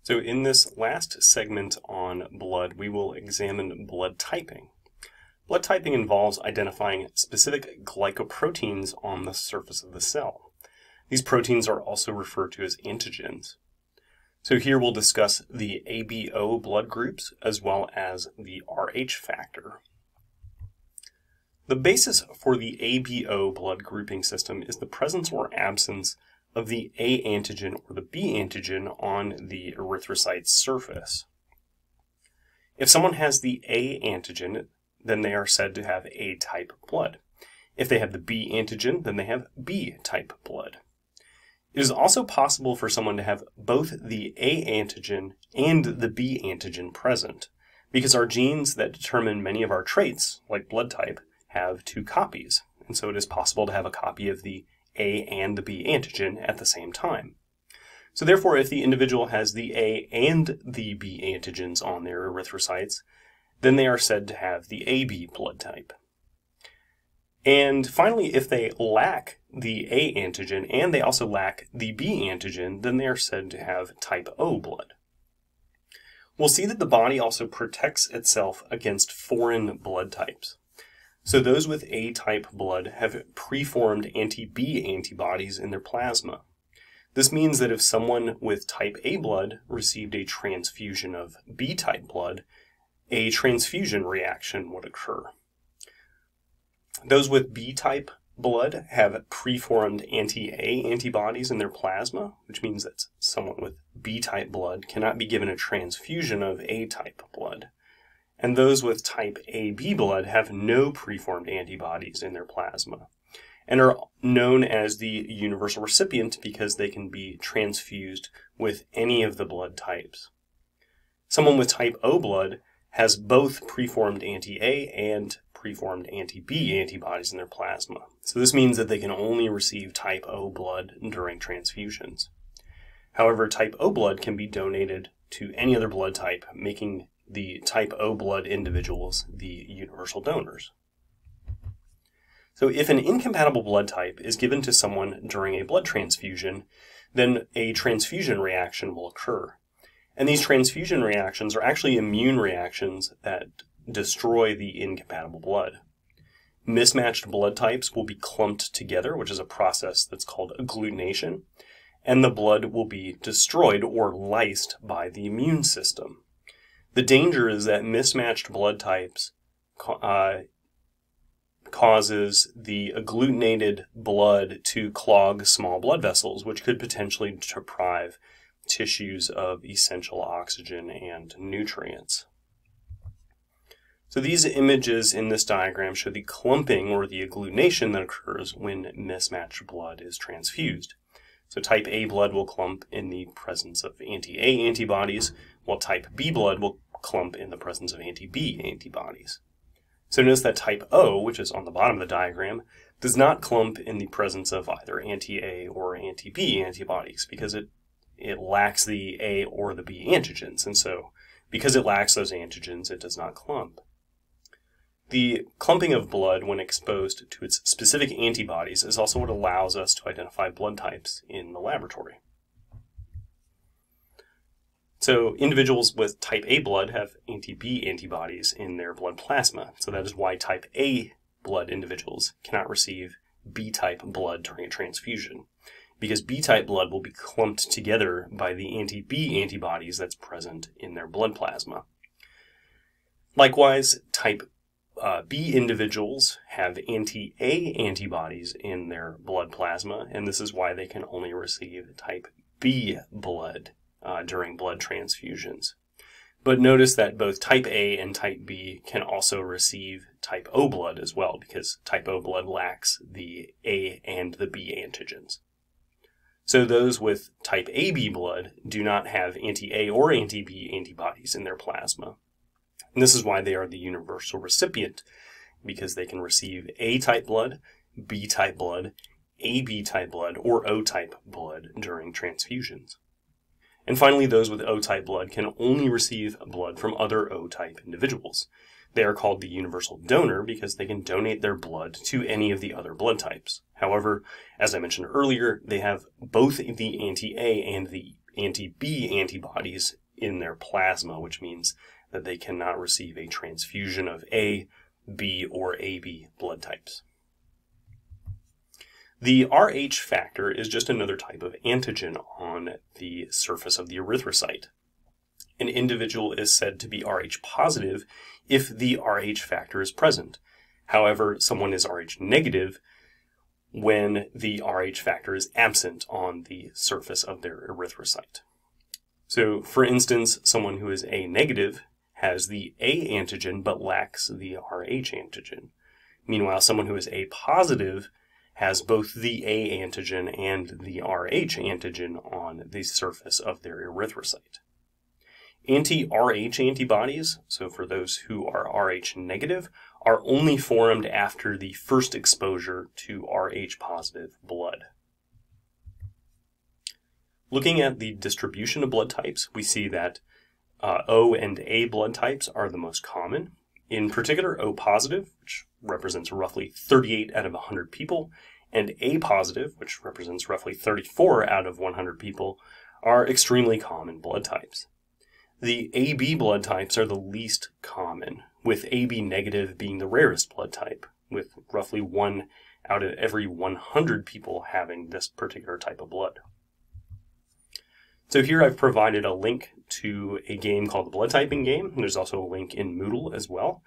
So in this last segment on blood, we will examine blood typing. Blood typing involves identifying specific glycoproteins on the surface of the cell. These proteins are also referred to as antigens. So here we'll discuss the ABO blood groups as well as the Rh factor. The basis for the ABO blood grouping system is the presence or absence of the A antigen or the B antigen on the erythrocyte's surface. If someone has the A antigen, then they are said to have A-type blood. If they have the B antigen, then they have B-type blood. It is also possible for someone to have both the A antigen and the B antigen present, because our genes that determine many of our traits, like blood type, have two copies, and so it is possible to have a copy of the A and the B antigen at the same time. So therefore, if the individual has the A and the B antigens on their erythrocytes, then they are said to have the AB blood type. And finally, if they lack the A antigen and they also lack the B antigen, then they are said to have type O blood. We'll see that the body also protects itself against foreign blood types. So those with A-type blood have preformed anti-B antibodies in their plasma. This means that if someone with type A blood received a transfusion of B-type blood, a transfusion reaction would occur. Those with B-type blood have preformed anti-A antibodies in their plasma, which means that someone with B-type blood cannot be given a transfusion of A-type blood. And those with type AB blood have no preformed antibodies in their plasma and are known as the universal recipient because they can be transfused with any of the blood types. Someone with type O blood has both preformed anti-A and preformed anti-B antibodies in their plasma. So this means that they can only receive type O blood during transfusions. However, type O blood can be donated to any other blood type, making the type O blood individuals the universal donors. So if an incompatible blood type is given to someone during a blood transfusion, then a transfusion reaction will occur. And these transfusion reactions are actually immune reactions that destroy the incompatible blood. Mismatched blood types will be clumped together, which is a process that's called agglutination, and the blood will be destroyed or lysed by the immune system. The danger is that mismatched blood types causes the agglutinated blood to clog small blood vessels, which could potentially deprive tissues of essential oxygen and nutrients. So these images in this diagram show the clumping or the agglutination that occurs when mismatched blood is transfused. So type A blood will clump in the presence of anti-A antibodies, while type B blood will clump in the presence of anti-B antibodies. So notice that type O, which is on the bottom of the diagram, does not clump in the presence of either anti-A or anti-B antibodies because it lacks the A or the B antigens, and so because it lacks those antigens, it does not clump. The clumping of blood when exposed to its specific antibodies is also what allows us to identify blood types in the laboratory. So individuals with type A blood have anti-B antibodies in their blood plasma, so that is why type A blood individuals cannot receive B-type blood during a transfusion, because B-type blood will be clumped together by the anti-B antibodies that's present in their blood plasma. Likewise, type B individuals have anti-A antibodies in their blood plasma, and this is why they can only receive type B blood during blood transfusions. But notice that both type A and type B can also receive type O blood as well, because type O blood lacks the A and the B antigens. So those with type AB blood do not have anti-A or anti-B antibodies in their plasma. And this is why they are the universal recipient, because they can receive A-type blood, B-type blood, AB-type blood, or O-type blood during transfusions. And finally, those with O-type blood can only receive blood from other O-type individuals. They are called the universal donor because they can donate their blood to any of the other blood types. However, as I mentioned earlier, they have both the anti-A and the anti-B antibodies in their plasma, which means that they cannot receive a transfusion of A, B, or AB blood types. The Rh factor is just another type of antigen on the surface of the erythrocyte. An individual is said to be Rh positive if the Rh factor is present. However, someone is Rh negative when the Rh factor is absent on the surface of their erythrocyte. So, for instance, someone who is A negative has the A antigen but lacks the Rh antigen. Meanwhile, someone who is A positive has both the A antigen and the Rh antigen on the surface of their erythrocyte. Anti-Rh antibodies, so for those who are Rh negative, are only formed after the first exposure to Rh positive blood. Looking at the distribution of blood types, we see that O and A blood types are the most common. In particular, O positive, which represents roughly 38 out of 100 people, and A positive, which represents roughly 34 out of 100 people, are extremely common blood types. The AB blood types are the least common, with AB negative being the rarest blood type, with roughly 1 out of every 100 people having this particular type of blood. So here I've provided a link to a game called the Blood Typing Game. There's also a link in Moodle as well,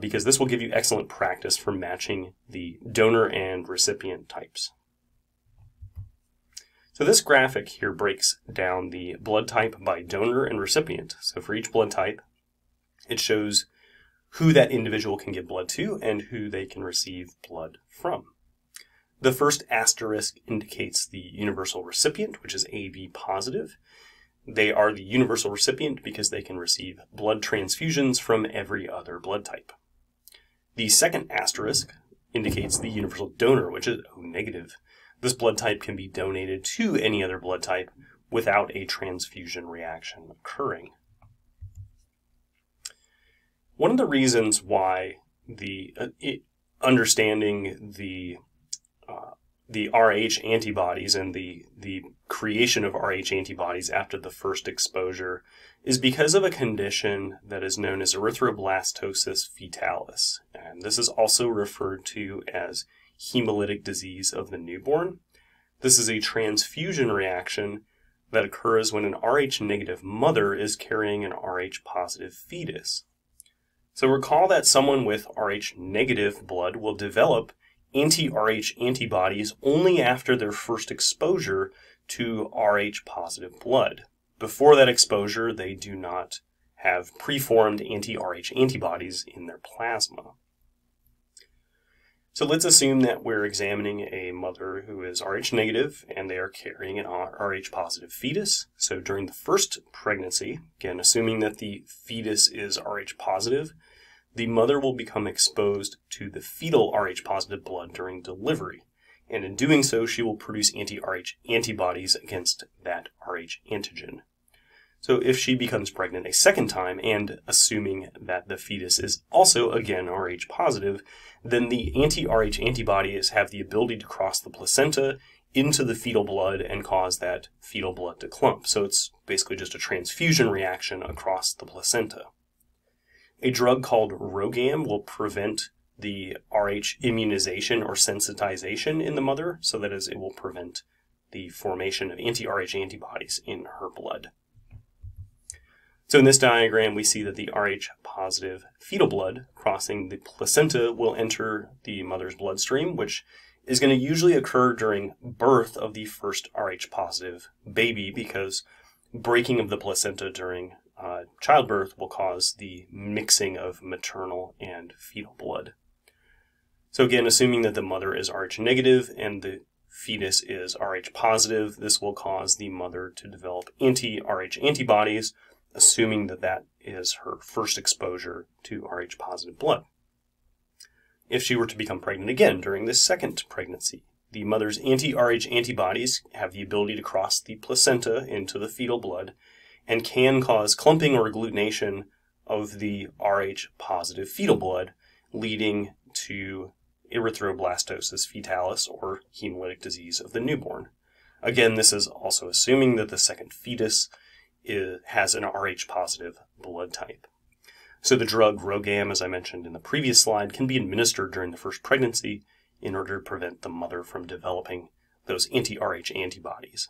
because this will give you excellent practice for matching the donor and recipient types. So this graphic here breaks down the blood type by donor and recipient. So for each blood type, it shows who that individual can give blood to and who they can receive blood from. The first asterisk indicates the universal recipient, which is AB positive. They are the universal recipient because they can receive blood transfusions from every other blood type. The second asterisk indicates the universal donor, which is O negative. This blood type can be donated to any other blood type without a transfusion reaction occurring. One of the reasons why understanding the Rh antibodies and the creation of Rh antibodies after the first exposure is because of a condition that is known as erythroblastosis fetalis. And this is also referred to as hemolytic disease of the newborn. This is a transfusion reaction that occurs when an Rh negative mother is carrying an Rh positive fetus. So recall that someone with Rh negative blood will develop anti-Rh antibodies only after their first exposure to Rh positive blood. Before that exposure, they do not have preformed anti-Rh antibodies in their plasma. So let's assume that we're examining a mother who is Rh negative and they are carrying an Rh positive fetus. So during the first pregnancy, again assuming that the fetus is Rh positive, the mother will become exposed to the fetal Rh positive blood during delivery. And in doing so, she will produce anti-Rh antibodies against that Rh antigen. So if she becomes pregnant a second time, and assuming that the fetus is also again Rh positive, then the anti-Rh antibodies have the ability to cross the placenta into the fetal blood and cause that fetal blood to clump. So it's basically just a transfusion reaction across the placenta. A drug called RhoGAM will prevent the Rh immunization or sensitization in the mother, so that is, it will prevent the formation of anti-Rh antibodies in her blood. So in this diagram, we see that the Rh positive fetal blood crossing the placenta will enter the mother's bloodstream, which is going to usually occur during birth of the first Rh positive baby, because breaking of the placenta during childbirth will cause the mixing of maternal and fetal blood. So again, assuming that the mother is Rh negative and the fetus is Rh positive, this will cause the mother to develop anti-Rh antibodies, assuming that that is her first exposure to Rh positive blood. If she were to become pregnant again during this second pregnancy, the mother's anti-Rh antibodies have the ability to cross the placenta into the fetal blood and can cause clumping or agglutination of the Rh positive fetal blood, leading to erythroblastosis fetalis, or hemolytic disease of the newborn. Again, this is also assuming that the second fetus has an Rh positive blood type. So the drug RhoGAM, as I mentioned in the previous slide, can be administered during the first pregnancy in order to prevent the mother from developing those anti-Rh antibodies.